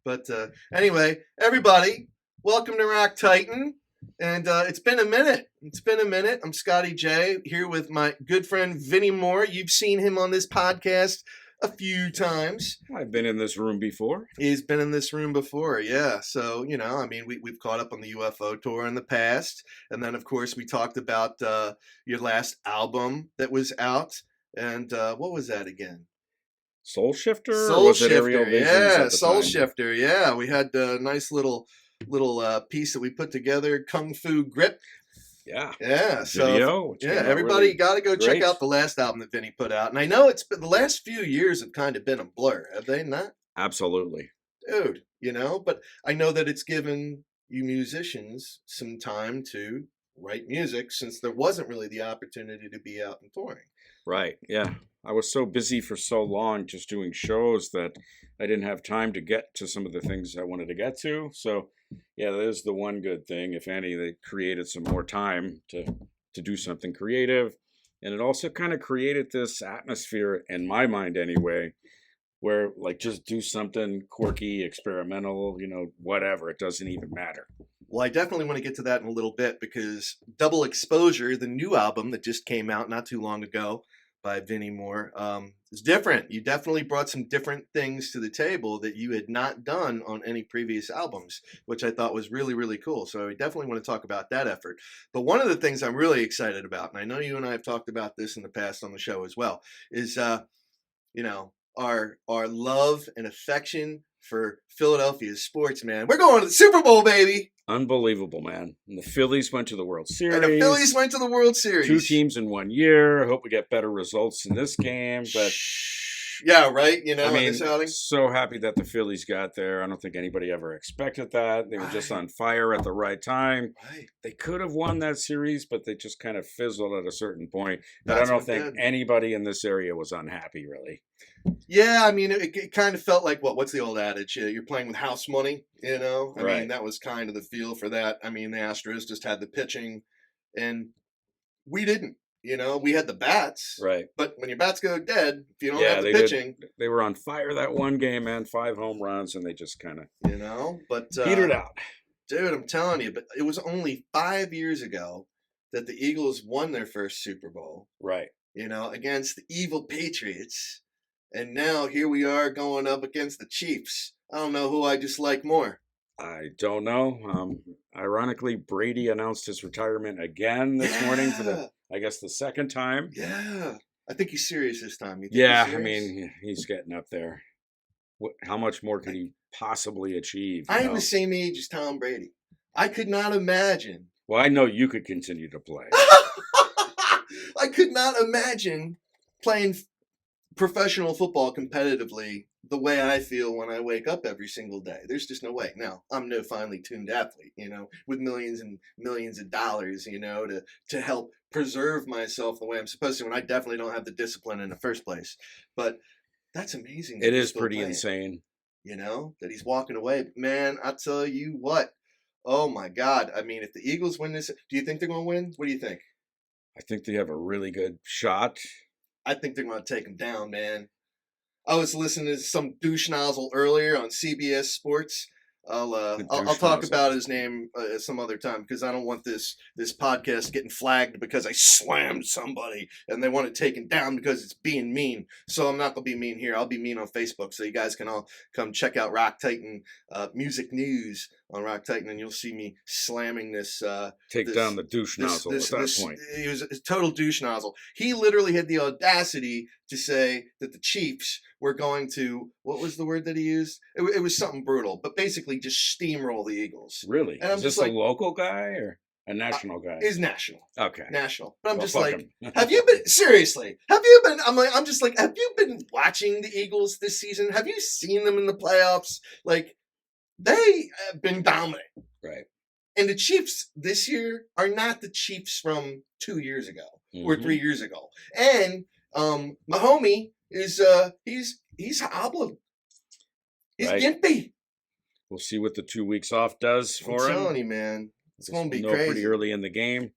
But anyway, everybody, welcome to Rock Titan. And it's been a minute. I'm Scotty J here with my good friend Vinnie Moore. You've seen him on this podcast a few times. I've been in this room before. He's been in this room before, yeah. So, we've caught up on the UFO tour in the past. And then, of course, we talked about your last album that was out. And what was that again? Soul Shifter? Soul was Shifter, it Aerial Visions yeah. at the Soul time? Shifter, yeah. We had a nice little piece that we put together, Kung Fu Grip. Yeah. So Video, everybody really got to go check great. out the last album that Vinny put out. And I know it's been the last few years have kind of been a blur, have they not? Absolutely. Dude, but I know that it's given you musicians some time to write music since there wasn't really the opportunity to be out and touring. Right. Yeah. I was so busy for so long just doing shows that I didn't have time to get to some of the things I wanted to get to. So, yeah, that is the one good thing. If any, they created some more time to do something creative. And it also kind of created this atmosphere, in my mind anyway, where like just do something quirky, experimental, whatever. It doesn't even matter. Well, I definitely want to get to that in a little bit because Double Exposure, the new album that just came out not too long ago by Vinnie Moore, is different. You definitely brought some different things to the table that you had not done on any previous albums, which I thought was really, really cool. So I definitely want to talk about that effort. But one of the things I'm really excited about, and I know you and I have talked about this in the past on the show as well, is, our love and affection for Philadelphia sports, man. We're going to the Super Bowl, baby. Unbelievable, man. And the Phillies went to the World Series. And the Phillies went to the World Series. 2 teams in 1 year. I hope we get better results in this game. But yeah, right. So happy that the Phillies got there. I don't think anybody ever expected that. They were just on fire at the right time. Right. They could have won that series, but they just kind of fizzled at a certain point. But I don't think anybody in this area was unhappy, really. Yeah, it kind of felt like, what's the old adage? You're playing with house money, Right. That was kind of the feel for that. The Astros just had the pitching, and we didn't. We had the bats. Right. But when your bats go dead, if you don't have the pitching. They were on fire that one game, man. 5 home runs, and they just kind of, but petered out. Dude, I'm telling you, but it was only 5 years ago that the Eagles won their first Super Bowl. Right. Against the evil Patriots. And now here we are going up against the Chiefs. I don't know who I dislike more. I don't know. Ironically, Brady announced his retirement again this morning for the second time. Yeah. I think he's serious this time. He's getting up there. How much more could he possibly achieve? I am the same age as Tom Brady. I could not imagine. Well, I know you could continue to play. I could not imagine playing professional football competitively the way I feel when I wake up every single day. There's just no way. Now, I'm no finely tuned athlete, with millions and millions of dollars, to help preserve myself the way I'm supposed to. And I definitely don't have the discipline in the first place. But that's amazing. It is pretty insane. That he's walking away. Man, I'll tell you what. Oh, my God. If the Eagles win this, do you think they're going to win? What do you think? I think they have a really good shot. I think they're going to take him down, man. I was listening to some douche nozzle earlier on CBS Sports. I'll talk about his name some other time because I don't want this podcast getting flagged because I slammed somebody and they want it taken down because it's being mean. So I'm not going to be mean here. I'll be mean on Facebook. So you guys can all come check out Rock Titan music news on Rock Titan and you'll see me slamming this. Take down the douche nozzle at that point. He was a total douche nozzle. He literally had the audacity to say that the Chiefs were going to, what was the word that he used? It was something brutal, but basically just steamroll the Eagles. Really? And I'm Is this just a local guy or a national guy? Is national. Okay. National. But I'm just fuck like, have you been, seriously, have you been watching the Eagles this season? Have you seen them in the playoffs? Like, they have been dominant. Right. And the Chiefs this year are not the Chiefs from 2 years ago or 3 years ago. And my homie is he's hobbling. He's gimpy. We'll see what the 2 weeks off does for him. I'm telling you, man. It's going to be crazy. Pretty early in the game.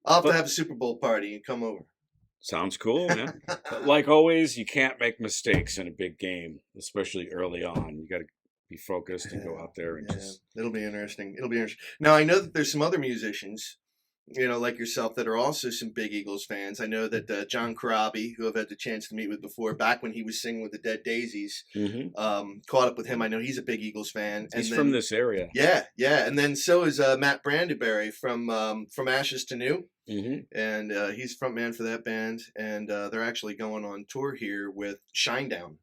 I'll have to have a Super Bowl party and come over. Sounds cool, man. But like always, you can't make mistakes in a big game, especially early on. You got to be focused and go Yeah, out there and yeah. just. It'll be interesting. It'll be interesting. Now I know that there's some other musicians, like yourself, that are also some big Eagles fans. I know that John Corabi, who I've had the chance to meet with before, back when he was singing with the Dead Daisies, Hmm. caught up with him. I know he's a big Eagles fan. And He's then, from this area. yeah, yeah, and then so is Matt Brandyberry from Ashes to New, Hmm. and he's frontman for that band, and they're actually going on tour here with Shinedown.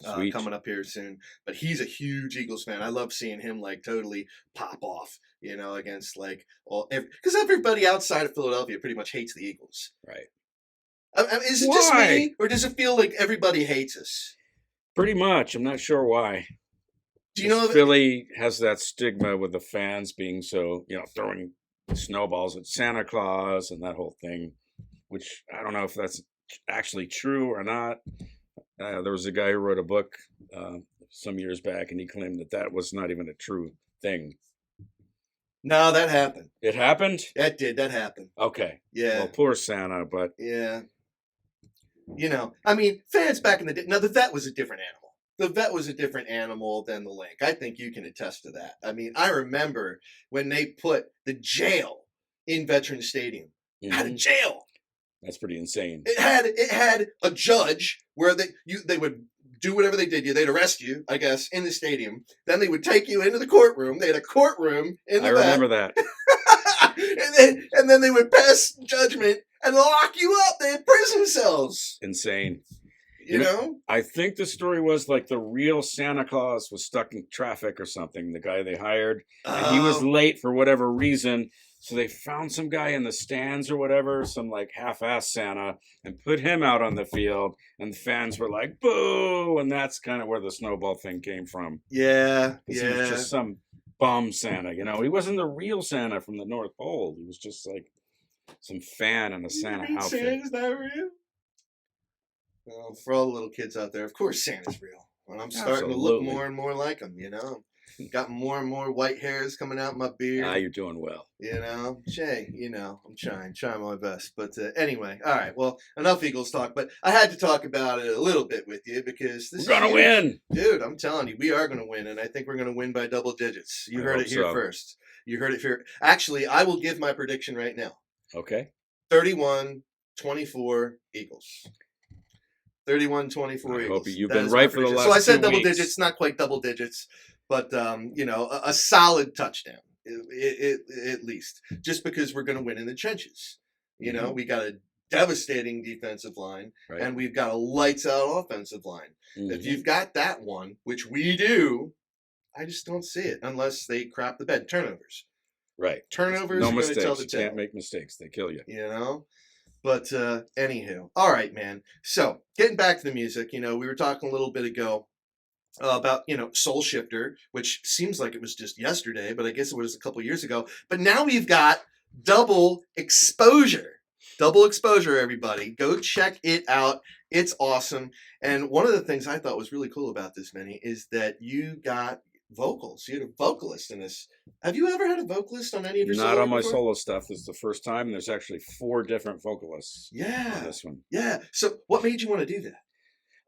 Sweet. Coming up here soon, but he's a huge Eagles fan. I love seeing him like totally pop off, against like all because everybody outside of Philadelphia pretty much hates the Eagles. Right. Is it Why? just me, or does it feel like everybody hates us? Pretty much. I'm not sure why. Do you know? Philly has that stigma with the fans being so, throwing snowballs at Santa Claus and that whole thing, which I don't know if that's actually true or not. There was a guy who wrote a book some years back, and he claimed that was not even a true thing. No, that happened. It happened? That happened. Okay. Yeah. Well, poor Santa, but... Yeah. Fans back in the day... Now, the vet was a different animal. The vet was a different animal than the Link. I think you can attest to that. I remember when they put the jail in Veterans Stadium. Mm-hmm. Had a jail. That's pretty insane. It had a judge where they would do whatever they did. They'd arrest you, I guess, in the stadium. Then they would take you into the courtroom. They had a courtroom in the I remember that. and then they would pass judgment and lock you up. They had prison cells. Insane. You know? I think the story was like the real Santa Claus was stuck in traffic or something, the guy they hired. And he was late for whatever reason. So they found some guy in the stands or whatever, some like half-assed Santa, and put him out on the field. And the fans were like, boo! And that's kind of where the snowball thing came from. Yeah, He was just some bum Santa, He wasn't the real Santa from the North Pole. He was just like some fan in a Santa outfit. Santa's not real? Well, for all the little kids out there, of course Santa's real. And I'm starting to look more and more like him, Got more and more white hairs coming out my beard. Ah, you're doing well. Jay, I'm trying my best. But anyway, all right. Well, enough Eagles talk. But I had to talk about it a little bit with you because we're gonna win, dude. I'm telling you, we are gonna win, and I think we're gonna win by double digits. You heard it here first. You heard it here. Actually, I will give my prediction right now. Okay. 31-24 Eagles. 31-24 Eagles. Hope you've been right for the last 2 weeks. So I said double digits, not quite double digits. But, a solid touchdown, at least, just because we're going to win in the trenches. Mm-hmm. We got a devastating defensive line, right, and we've got a lights-out offensive line. Mm-hmm. If you've got that one, which we do, I just don't see it unless they crap the bed. Turnovers. Right. Turnovers no are mistakes. Tell the you can't make mistakes. They kill you. But, anywho. All right, man. So, getting back to the music, we were talking a little bit ago about Soul Shifter, which seems like it was just yesterday, but I guess it was a couple years ago. But now we've got Double Exposure, everybody. Go check it out. It's awesome. And one of the things I thought was really cool about this, Vinny, is that you got vocals. You had a vocalist in this. Have you ever had a vocalist on any of your Not on my solo stuff. This is the first time, and there's actually 4 different vocalists on this one. Yeah. So what made you want to do that?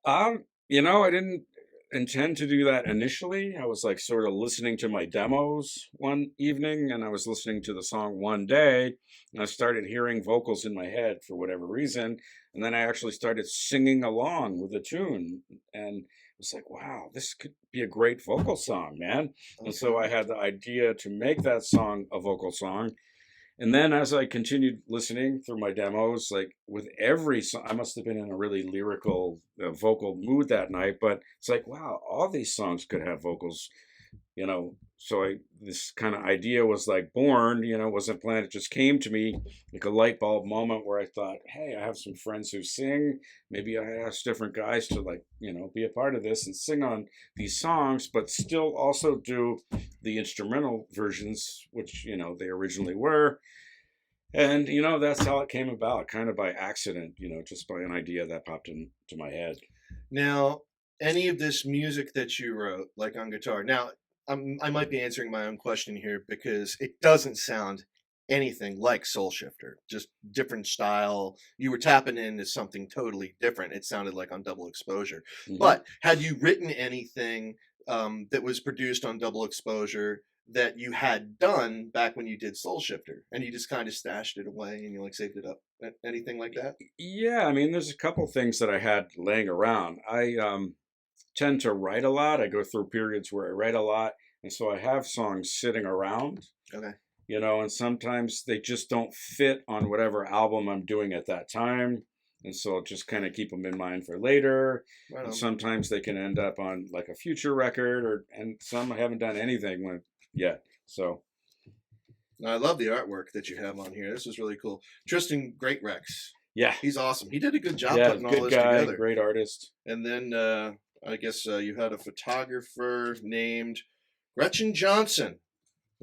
I didn't intend to do that initially. I was like sort of listening to my demos one evening, and I was listening to the song one day, and I started hearing vocals in my head for whatever reason, and then I actually started singing along with the tune, and it was like, wow, this could be a great vocal song, man. Okay. And so I had the idea to make that song a vocal song. And then as I continued listening through my demos, like with every song, I must have been in a really lyrical vocal mood that night, but it's like, wow, all these songs could have vocals, so this kind of idea was like born, wasn't planned. It just came to me like a light bulb moment where I thought, hey, I have some friends who sing. Maybe I ask different guys to be a part of this and sing on these songs, but still also do the instrumental versions, which, they originally were. And, that's how it came about, kind of by accident, just by an idea that popped into my head. Now, any of this music that you wrote, like on guitar, now, I might be answering my own question here because it doesn't sound anything like Soul Shifter, just different style. You were tapping into something totally different. It sounded like on Double Exposure. Mhm. But had you written anything that was produced on Double Exposure that you had done back when you did Soul Shifter, and you just kind of stashed it away and you like saved it up? Anything like that? Yeah, I mean, there's a couple things that I had laying around. I tend to write a lot. I go through periods where I write a lot, and so I have songs sitting around. Okay. You know, and sometimes they just don't fit on whatever album I'm doing at that time. And so I'll just kind of keep them in mind for later. Right And on. sometimes they can end up on like a future record, and some I haven't done anything with yet. So I love the artwork that you have on here. This is really cool. Tristan Great Rex. yeah, He's awesome. He did a good job yeah, putting all good this guy, together. great artist. And then I guess you had a photographer named Gretchen Johnson.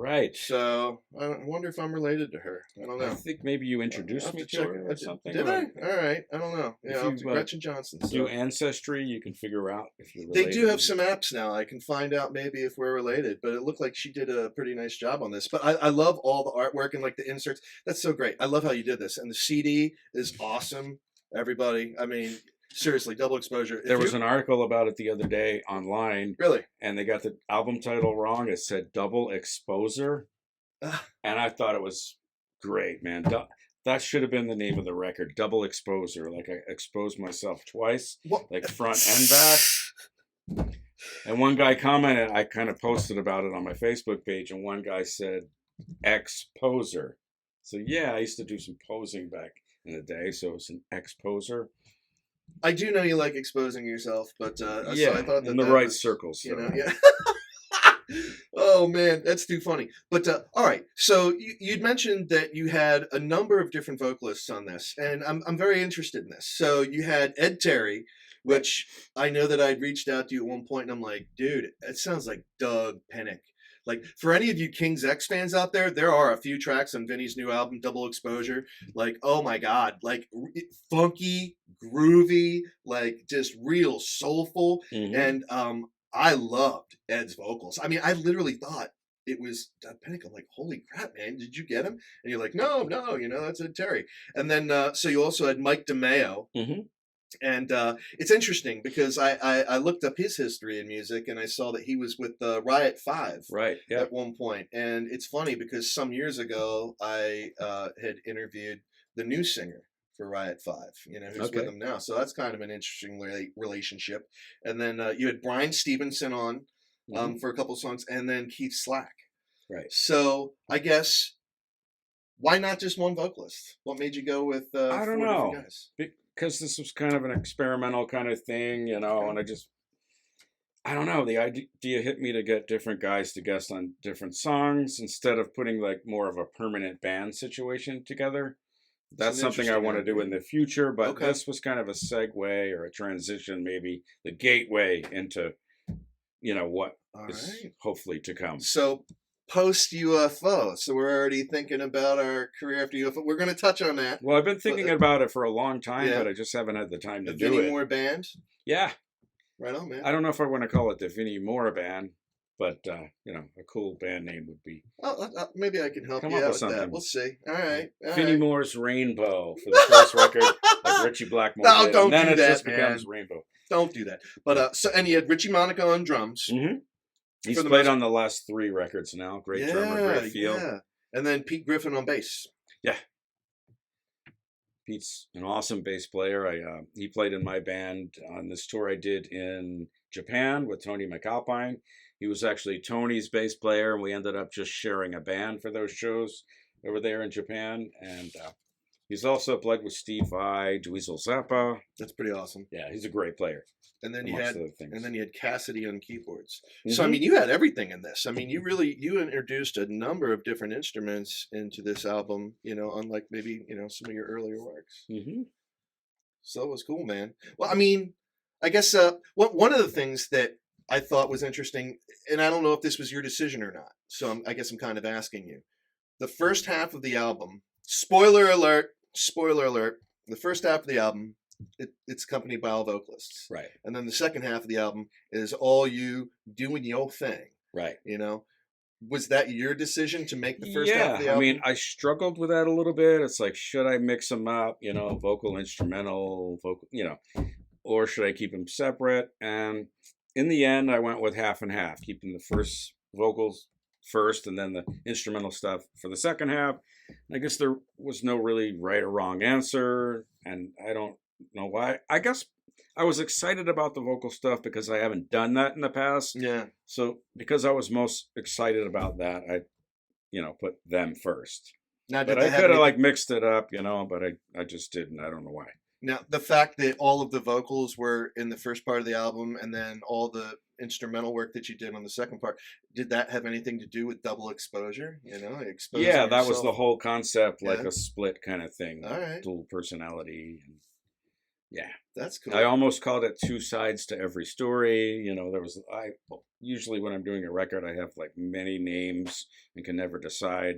Right. So I wonder if I'm related to her. I don't I know. think maybe you I'll introduced have me to to check her it. or something. Did or I? All right. I don't know. If Yeah, you, Gretchen Johnson. So. do Ancestry, you can figure out if you're They related. do have some apps now. I can find out maybe if we're related, but it looked like she did a pretty nice job on this. But I love all the artwork and like the inserts. That's so great. I love how you did this. And the CD is awesome. Everybody, I mean, seriously, Double Exposure. There was an article about it the other day online, Really? and they got the album title wrong. It said Double Exposure, and I thought it was great, man. That should have been the name of the record, Double Exposure. Like I exposed myself twice, What? like front and back. And one guy commented, I kind of posted about it on my Facebook page, and one guy said, Exposer. So yeah, I used to do some posing back in the day, so it's an exposer. I do know you like exposing yourself, but so Yeah, I thought in the that right was, circles. you know, though. yeah. Oh man, that's too funny. But all right, so you'd mentioned that you had a number of different vocalists on this, and I'm very interested in this. So you had Ed Terry, which I know that I'd reached out to you at one point, and I'm like, dude, it sounds like Doug Pinnick. Like for any of you King's X fans out there, there are a few tracks on Vinny's new album, Double Exposure. Like, oh my god, like funky, groovy, like just real soulful, Mhm. and I loved Ed's vocals. I mean, I literally thought it was Doug Pinnick. I'm like, holy crap, man, did you get him? And you're like, no, you know, that's Ed Terry. And then, so you also had Mike DeMeo. Mhm. And it's interesting because I looked up his history in music and I saw that he was with Riot 5 Right. Yeah. at one point. And it's funny because some years ago I had interviewed the new singer for Riot 5, you know, who's Okay. with them now. So that's kind of an interesting relationship. And then you had Brian Stevenson on Mhm. for a couple songs, and then Keith Slack. Right. So I guess why not just one vocalist? What made you go with I don't four different know. guys? Because this was kind of an experimental kind of thing, you know, Okay. and I don't know, the idea hit me to get different guys to guest on different songs instead of putting like more of a permanent band situation together. That's an something I want to interesting do in the future, but Okay. this was kind of a segue or a transition, maybe the gateway into, you know, what All is right. hopefully to come. So post UFO. So we're already thinking about our career after UFO. We're going to touch on that. Well, I've been thinking about it for a long time, Yeah. but I just haven't had the time to The do Vinnie it. Moore band. Yeah. Right on, man. I don't know if I want to call it the Vinnie Moore band, but you know, a cool band name would be Maybe I can help Come you up out with with something. that. We'll see. All right. All Vinnie right. Moore's Rainbow for the first record, like Richie Blackmore No, did, don't and then do it that, just man. becomes Rainbow. Don't do that. But so and you had Richie Monaco on drums. Mm-hmm. He's For the played most- on the last 3 records now. Great drummer, great feel. Yeah. And then Pete Griffin on bass. Pete's an awesome bass player. He played in my band on this tour I did in Japan with Tony McAlpine. He was actually Tony's bass player, and we ended up just sharing a band for those shows over there in Japan. And he's also played with Steve Vai, Dweezil Zappa. That's pretty awesome. Yeah, he's a great player. And then amongst other things. you had Cassidy on keyboards. So I Mhm. mean, you had everything in this. I mean, you introduced a number of different instruments into this album. You know, unlike maybe some of your earlier works. Mhm. So it was cool, man. Well, I mean, I guess one of the things that I thought was interesting, and I don't know if this was your decision or not. So I guess I'm kind of asking you. The first half of the album. Spoiler alert! Spoiler alert! The first half of the album. It's accompanied by all vocalists. Right. And then the second half of the album is all you doing your thing, Right. you know? was that your decision to make the first half of the Yeah, I album? mean, I struggled with that a little bit. It's like, should I mix them up, vocal, instrumental, vocal, or should I keep them separate? And in the end, I went with half and half, keeping the first vocals first and then the instrumental stuff for the second half. I guess there was no really right or wrong answer, and I don't know why. I guess I was excited about the vocal stuff because I haven't done that in the past. Yeah. So because I was most excited about that, I put them first. Now, But I could have like mixed it up, but I just didn't. I don't know why. Now, the fact that all of the vocals were in the first part of the album and then all the instrumental work that you did on the second part, did that have anything to do with double exposure? Yeah, that was the whole concept, like a split kind of thing, all right. Dual personality. Yeah, that's cool. I almost called it two sides to every story. Usually when I'm doing a record, I have like many names and can never decide,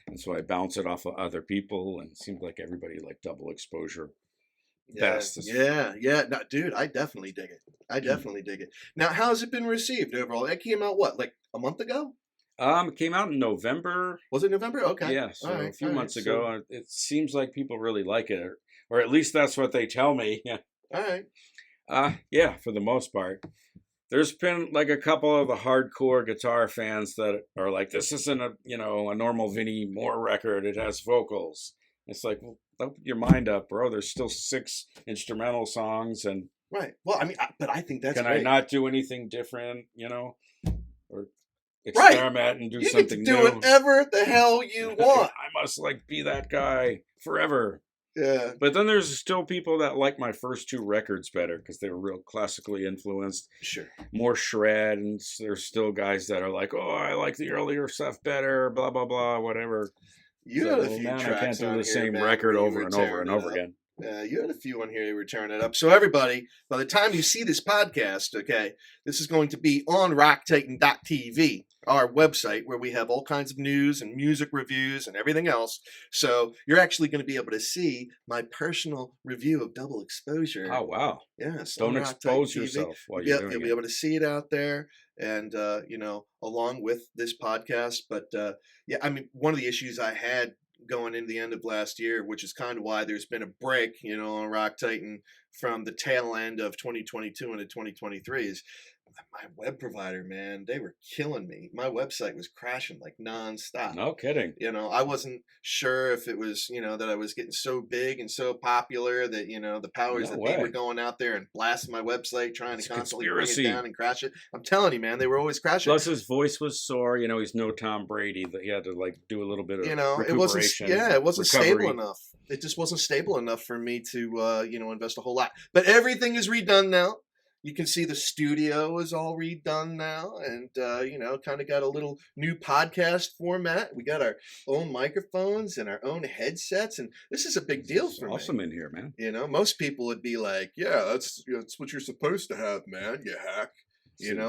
and so I bounce it off of other people, and it seems like everybody like double exposure. Best. Yeah. No, dude, I definitely dig it. Now, how has it been received overall? It came out like a month ago? It came out in November. Was it November? Okay. Yeah, so a few months ago. It seems like people really like it, or at least that's what they tell me. Yeah. All right. Yeah, for the most part. There's been like a couple of the hardcore guitar fans that are like, this isn't a normal Vinnie Moore record. It has vocals. It's like, well, open your mind up, bro. There's still 6 instrumental songs, and right. Well, I mean, but I think that's can great. I not do anything different, or experiment and do something new? new? Do whatever the hell you want. I must be that guy forever. Yeah. But then there's still people that like my first 2 records better because they were real classically influenced. Sure. More shred, and there's still guys that are like, oh, I like the earlier stuff better, blah, blah, blah, whatever. You had a few tracks I can't do on the here, same man, record over and over and over again. You had a few on here you were tearing it up. So everybody, by the time you see this podcast, okay, this is going to be on rocktitan.tv, our website where we have all kinds of news and music reviews and everything else. So you're actually going to be able to see my personal review of Double Exposure. Oh, wow. Yes. Don't expose yourself while you're doing it. You'll be able to see it out there and, along with this podcast. But, yeah, I mean, one of the issues I had going into the end of last year, which is kind of why there's been a break, on Rock Titan from the tail end of 2022 into 2023 is my web provider, man. They were killing me. My website was crashing like nonstop. No kidding. I wasn't sure if it was, that I was getting so big and so popular that, the powers that they were going out there and blasting my website, trying to constantly bring it down and crash it. I'm telling you, man, they were always crashing. Plus his voice was sore. He's no Tom Brady that he had to like do a little bit of recuperation. It wasn't recovery. stable enough. It just wasn't stable enough for me to, invest a whole lot. But everything is redone now. You can see the studio is all redone now and, kind of got a little new podcast format. We got our own microphones and our own headsets, and this is a big deal for me. Awesome in here, man. Most people would be like, yeah, that's what you're supposed to have, man, you hack.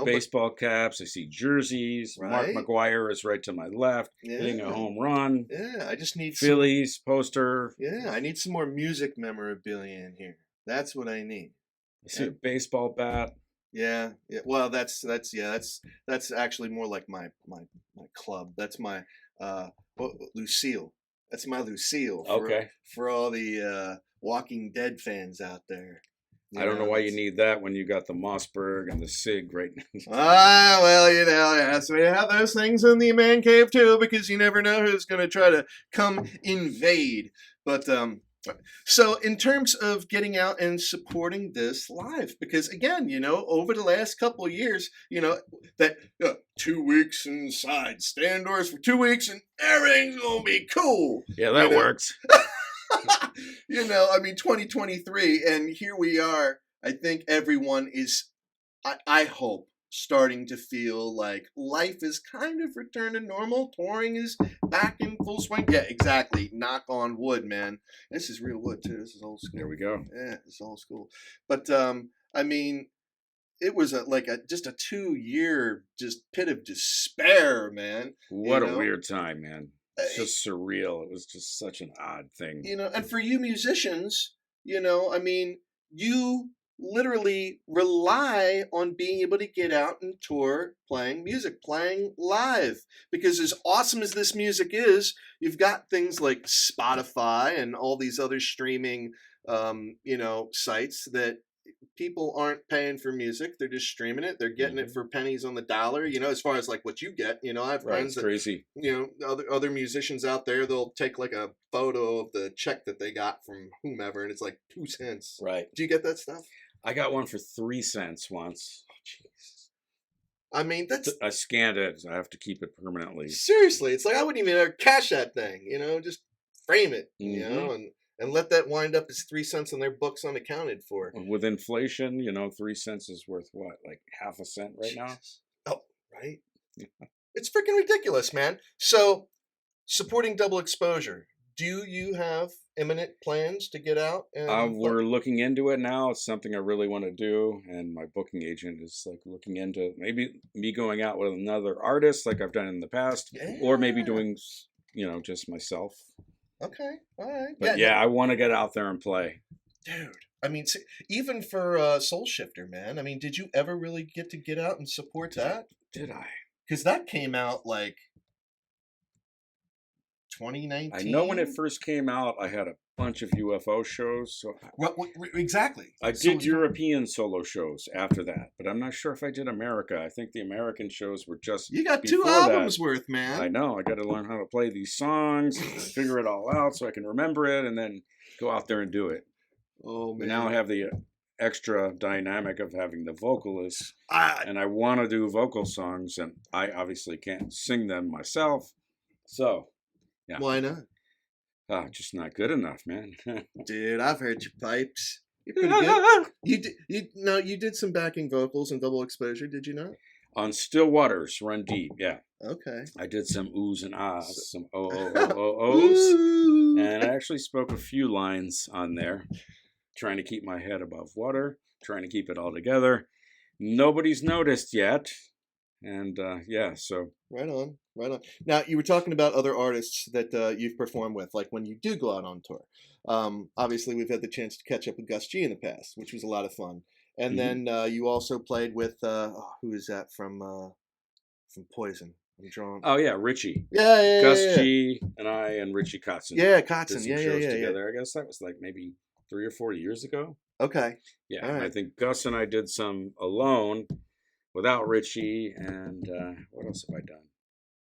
Baseball caps. I see jerseys. Right? Mark McGuire is right to my left, hitting a home run. Yeah, I just need Phillies poster. Yeah, I need some more music memorabilia in here. That's what I need. I see a baseball bat. Yeah. Well, that's actually more like my club. That's my Lucille. That's my Lucille. For all the Walking Dead fans out there. I don't know why you need that when you got the Mossberg and the Sig right now. Well, yes, we have those things in the man cave too, because you never know who's going to try to come invade. But so in terms of getting out and supporting this live, because again, over the last couple of years, that 2 weeks inside stand doors for 2 weeks and everything's going to be cool. Yeah, that works. 2023, and here we are. I think everyone is, I hope, starting to feel like life is kind of returned to normal. Touring is back in full swing. Yeah, exactly. Knock on wood, man. This is real wood, too. This is old school. There we go. Yeah, it's old school. But, it was just a 2-year just pit of despair, man. What a weird time, man. It's just surreal. It was just such an odd thing. And for you musicians, you literally rely on being able to get out and tour playing music, playing live. Because as awesome as this music is, you've got things like Spotify and all these other streaming, sites that people aren't paying for music. They're just streaming it. They're getting it for pennies on the dollar, as far as like what you get. I have friends It's crazy. other musicians out there, they'll take like a photo of the check that they got from whomever, and it's like 2 cents. Right. Do you get that stuff? I got one for 3 cents once. Oh, jeez. I mean, I scanned it. So I have to keep it permanently. Seriously, it's like I wouldn't even cash that thing. Just frame it. And let that wind up as 3 cents on their books unaccounted for. With inflation, 3 cents is worth what? Like half a cent right now? Oh, right. It's freaking ridiculous, man. So, supporting Double Exposure. Do you have imminent plans to get out? We're looking into it now. It's something I really want to do, and my booking agent is like looking into maybe me going out with another artist, like I've done in the past, or maybe doing, just myself. Okay, all right. But I want to get out there and play. Dude, I mean, even for Soul Shifter, man. I mean, did you ever really get out and support that? Did I? Because that came out like 2019. I know when it first came out, I had a bunch of UFO shows. So exactly. I did European solo shows after that, but I'm not sure if I did America. I think the American shows were just you got 2 albums worth, man. I know. I got to learn how to play these songs, figure it all out so I can remember it, and then go out there and do it. Oh man! But now I have the extra dynamic of having the vocalist, and I want to do vocal songs, and I obviously can't sing them myself. So. Yeah. Why not? Just not good enough, man. Dude, I've heard your pipes. You're pretty good. You did some backing vocals in Double Exposure, did you not? On Still Waters, Run Deep, yeah. Okay. I did some oohs and ahs, some ohs, and I actually spoke a few lines on there, trying to keep my head above water, trying to keep it all together. Nobody's noticed yet. And so right on. Now you were talking about other artists that you've performed with, like when you do go out on tour. Obviously, we've had the chance to catch up with Gus G in the past, which was a lot of fun. And then you also played with who is that from Poison? I'm drawing. Oh yeah, Richie. Yeah. Gus G and I and Richie Kotzen. Yeah, Kotzen. Did some shows together. I guess that was like maybe 3 or 4 years ago. Okay. Yeah, right. I think Gus and I did some alone. Without Richie, and what else have I done?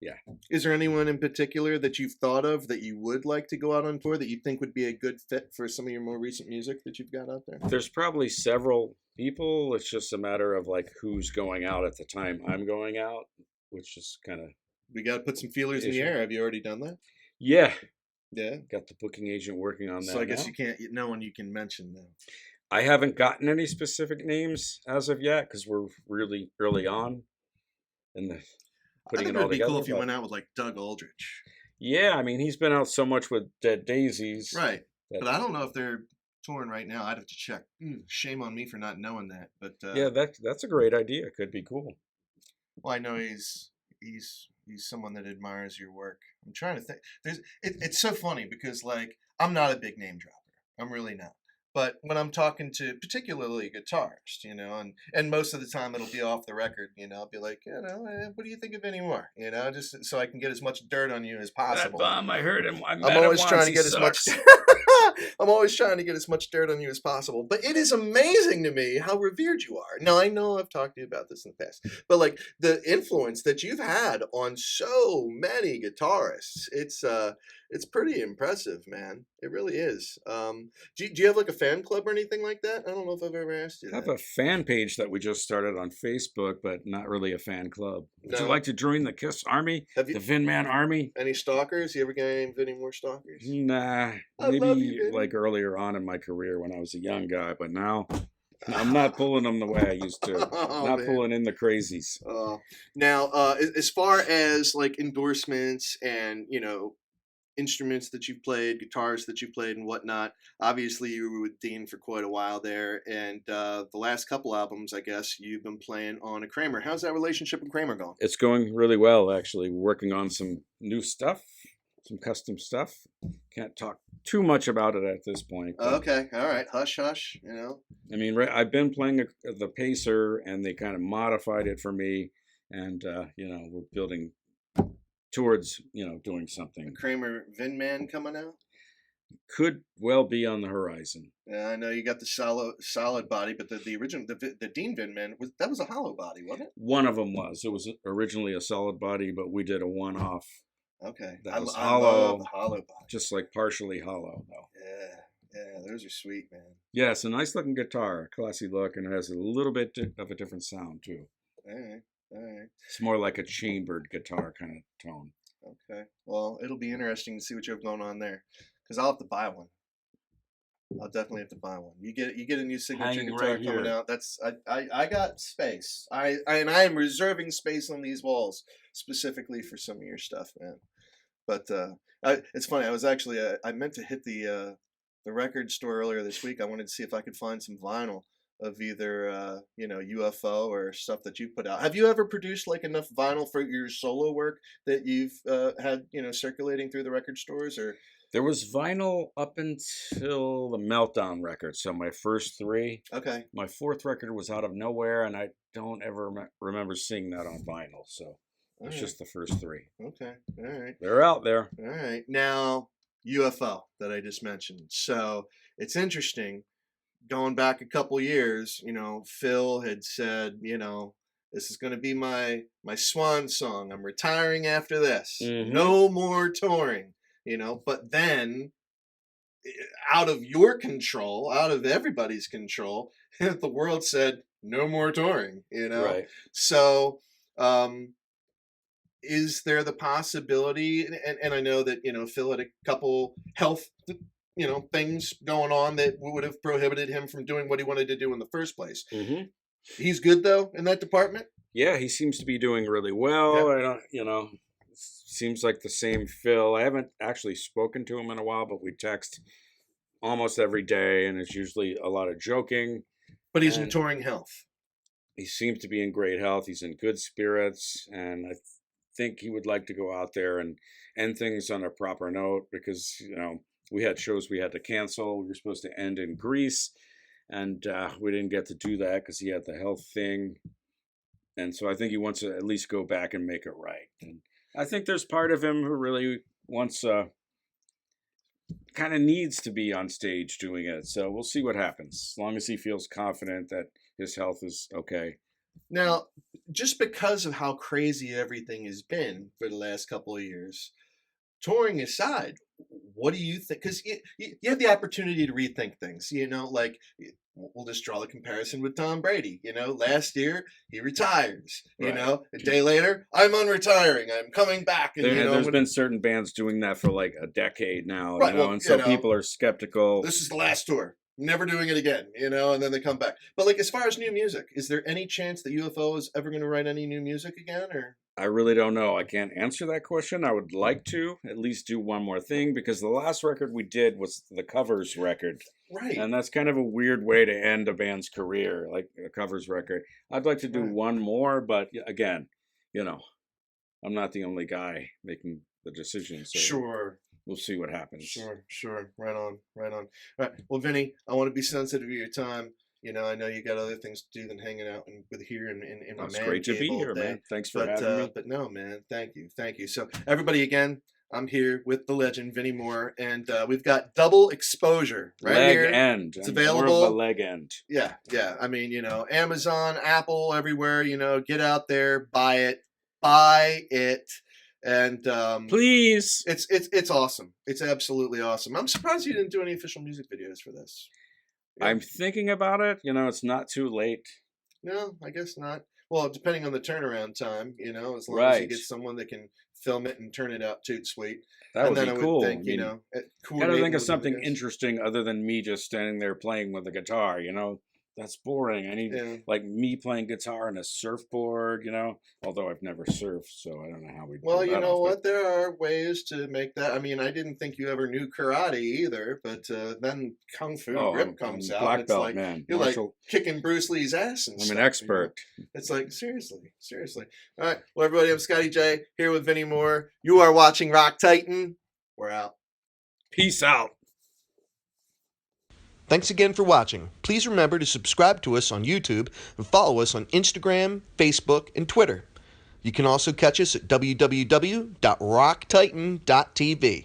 Yeah. Is there anyone in particular that you've thought of that you would like to go out on tour that you think would be a good fit for some of your more recent music that you've got out there? There's probably several people. It's just a matter of like who's going out at the time I'm going out, which is kind of... We got to put some feelers in the air. Have you already done that? Yeah. Yeah? Got the booking agent working on that. So I guess no one you can mention now. I haven't gotten any specific names as of yet because we're really early on in the putting it all together. It'd be cool if you went out with like Doug Aldrich. Yeah, I mean he's been out so much with Dead Daisies, right? But I don't know if they're touring right now. I'd have to check. Shame on me for not knowing that. But yeah, that's a great idea. It could be cool. Well, I know he's someone that admires your work. I'm trying to think. It's so funny because like I'm not a big name dropper. I'm really not. But when I'm talking to particularly a guitarist, and most of the time it'll be off the record, I'll be like, what do you think of Vinnie Moore? Just so I can get as much dirt on you as possible. That bum, I heard him. I'm always trying to get as much. I'm always trying to get as much dirt on you as possible. But it is amazing to me how revered you are. Now I know I've talked to you about this in the past, but like the influence that you've had on so many guitarists, it's pretty impressive, man. It really is. Do you have like a fan club or anything like that? I don't know if I've ever asked you. I have a fan page that we just started on Facebook, but not really a fan club. Would you like to join the KISS Army? The Vin Man Army? Any stalkers? You ever got any Vinnie Moore stalkers? Nah. Maybe like earlier on in my career when I was a young guy, but now I'm not pulling them the way I used to. Pulling in the crazies. Now, as far as like endorsements and, instruments that you played, guitars that you played and whatnot, obviously you were with Dean for quite a while there. And the last couple albums, I guess, you've been playing on a Kramer. How's that relationship with Kramer going? It's going really well, actually. We're working on some new stuff. some custom stuff. Can't talk too much about it at this point. Okay, all right, hush, hush. I mean, I've been playing the Pacer, and they kind of modified it for me, and we're building towards doing something. Kramer Vin Man coming out. Could well be on the horizon. Yeah, I know you got the solid body, but the original the Dean Vin Man was a hollow body, wasn't it? One of them was. It was originally a solid body, but we did a one-off. Okay, That was I hollow, love the hollow body. just like partially hollow though. Yeah, those are sweet, man. Yeah, it's a nice looking guitar, classy look, and it has a little bit of a different sound too. All right. It's more like a chambered guitar kind of tone. Okay, well, it'll be interesting to see what you have going on there, because I'll have to buy one. I'll definitely have to buy one. You get a new signature Hanging guitar right coming here. out. I got space. I am reserving space on these walls specifically for some of your stuff, man. But it's funny. I was actually I meant to hit the record store earlier this week. I wanted to see if I could find some vinyl of either UFO or stuff that you put out. Have you ever produced like enough vinyl for your solo work that you've had circulating through the record stores? Or There was vinyl up until the Meltdown record, so my first three. Okay. My fourth record was out of nowhere, and I don't ever remember seeing that on vinyl, so it's just the first three. Okay, all right. They're out there. All right. Now, UFO that I just mentioned. So it's interesting. Going back a couple years, Phil had said, this is going to be my swan song. I'm retiring after this. Mm-hmm. No more touring. But then, out of your control, out of everybody's control, the world said no more touring. Right. So, is there the possibility? And I know that Phil had a couple health things going on that would have prohibited him from doing what he wanted to do in the first place. Mm-hmm. He's good though in that department. Yeah, he seems to be doing really well. Yeah. I don't, seems like the same Phil. I haven't actually spoken to him in a while, but we text almost every day, and it's usually a lot of joking. But he's in touring health. He seems to be in great health. He's in good spirits, and I think he would like to go out there and end things on a proper note, because we had shows we had to cancel. We were supposed to end in Greece, and we didn't get to do that because he had the health thing. And so I think he wants to at least go back and make it right. And I think there's part of him who really wants, kind of needs to be on stage doing it. So we'll see what happens, as long as he feels confident that his health is okay. Now, just because of how crazy everything has been for the last couple of years, touring aside, what do you think? Because you have the opportunity to rethink things, like we'll just draw the comparison with Tom Brady. Last year he retires, Right. A day later, I'm unretiring, I'm coming back. And there's been certain bands doing that for like a decade now, right, and so people are skeptical. This is the last tour. Never doing it again, and then they come back. But like, as far as new music, is there any chance that UFO is ever going to write any new music again, or? I really don't know. I can't answer that question. I would like to at least do one more thing, because the last record we did was the covers record. Right. And that's kind of a weird way to end a band's career, like a covers record. I'd like to do one more, but again, I'm not the only guy making the decision. So Sure. We'll see what happens. Sure. Right on. All right. Well, Vinny, I want to be sensitive to your time. I know you got other things to do than hanging out with here in my It's man great to cave be all here, day. man. Thanks for having me. But no, man, thank you. So everybody, again, I'm here with the legend Vinnie Moore, and we've got Double Exposure right leg here. end. It's I'm available. More of a leg end. Yeah. I mean, Amazon, Apple, everywhere. Get out there, buy it. And please, it's awesome. It's absolutely awesome. I'm surprised you didn't do any official music videos for this. Yeah. I'm thinking about it. It's not too late. No, I guess not. Well, depending on the turnaround time, as long as you get someone that can film it and turn it out toot sweet. That would be cool. Think, gotta think of something interesting other than me just standing there playing with a guitar. That's boring. I need like me playing guitar and a surfboard, although I've never surfed, so I don't know how we do that. Well, you know what? There are ways to make that. I mean, I didn't think you ever knew karate either, but then Kung Fu Grip comes out. Black it's belt, like, man. You're like kicking Bruce Lee's ass and stuff. I'm an expert. It's like, seriously. All right. Well, everybody, I'm Scotty J here with Vinnie Moore. You are watching Rock Titan. We're out. Peace out. Thanks again for watching. Please remember to subscribe to us on YouTube and follow us on Instagram, Facebook, and Twitter. You can also catch us at www.rocktitan.tv.